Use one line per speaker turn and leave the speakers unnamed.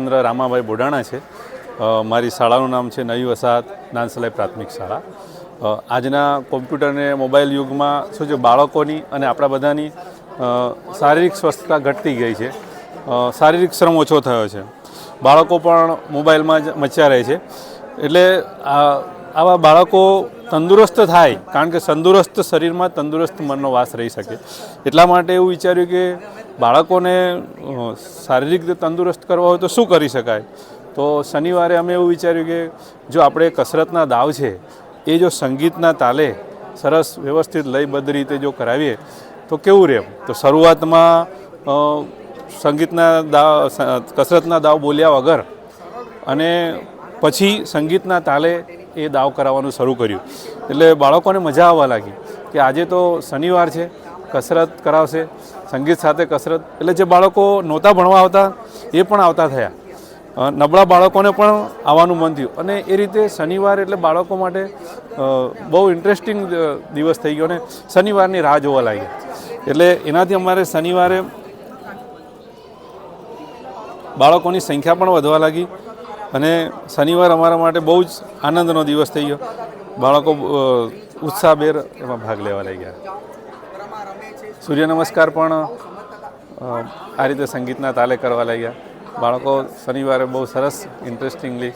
ચંદ્ર રામાભાઈ બોડાણા છે। મારી શાળાનું નામ છે નવી વસાહત નાનસલાઈ પ્રાથમિક શાળા। આજના કોમ્પ્યુટર અને મોબાઈલ યુગમાં શું છે, બાળકોની અને આપણા બધાની શારીરિક સ્વસ્થતા ઘટતી ગઈ છે। શારીરિક શ્રમ ઓછો થયો છે। બાળકો પણ મોબાઈલમાં જ મચ્યા રહે છે। એટલે આવા બાળકો તંદુરસ્ત થાય, કારણ કે તંદુરસ્ત શરીરમાં તંદુરસ્ત મનનો વાસ રહી શકે। એટલા માટે એવું વિચાર્યું કે બાળકોને શારીરિક રીતે તંદુરસ્ત કરવા હોય તો શું કરી શકાય। તો શનિવારે અમે એવું વિચાર્યું કે જો આપણે કસરતના દાવ છે એ જો સંગીતના તાલે સરસ વ્યવસ્થિત લયબદ્ધ રીતે જો કરાવીએ તો કેવું રહે। તો શરૂઆતમાં સંગીતના દાવ કસરતના દાવ બોલ્યા વગર અને પછી સંગીતના તાલે એ દાવ કરાવવાનું શરૂ કર્યું। એટલે બાળકોને મજા આવવા લાગી કે આજે તો શનિવાર છે, કસરત કરાવશે, સંગીત સાથે કસરત। એટલે જે બાળકો નહોતા ભણવા આવતા એ પણ આવતા થયા, નબળા બાળકોને પણ આવવાનું મન થયું અને એ રીતે શનિવાર એટલે બાળકો માટે બહુ ઇન્ટરેસ્ટિંગ દિવસ થઈ ગયો અને શનિવારની રાહ જોવા લાગી। એટલે એનાથી અમારે શનિવારે બાળકોની સંખ્યા પણ વધવા લાગી અને શનિવાર અમારા માટે બહુ જ આનંદનો દિવસ થઈ ગયો। બાળકો ઉત્સાહભેર એમાં ભાગ લેવા લાગ્યા। સૂર્ય નમસ્કાર પણ આ રીતે સંગીતના તાલે કરવા લાગ્યા। બાળકો શનિવારે બહુ સરસ ઇન્ટરેસ્ટિંગલી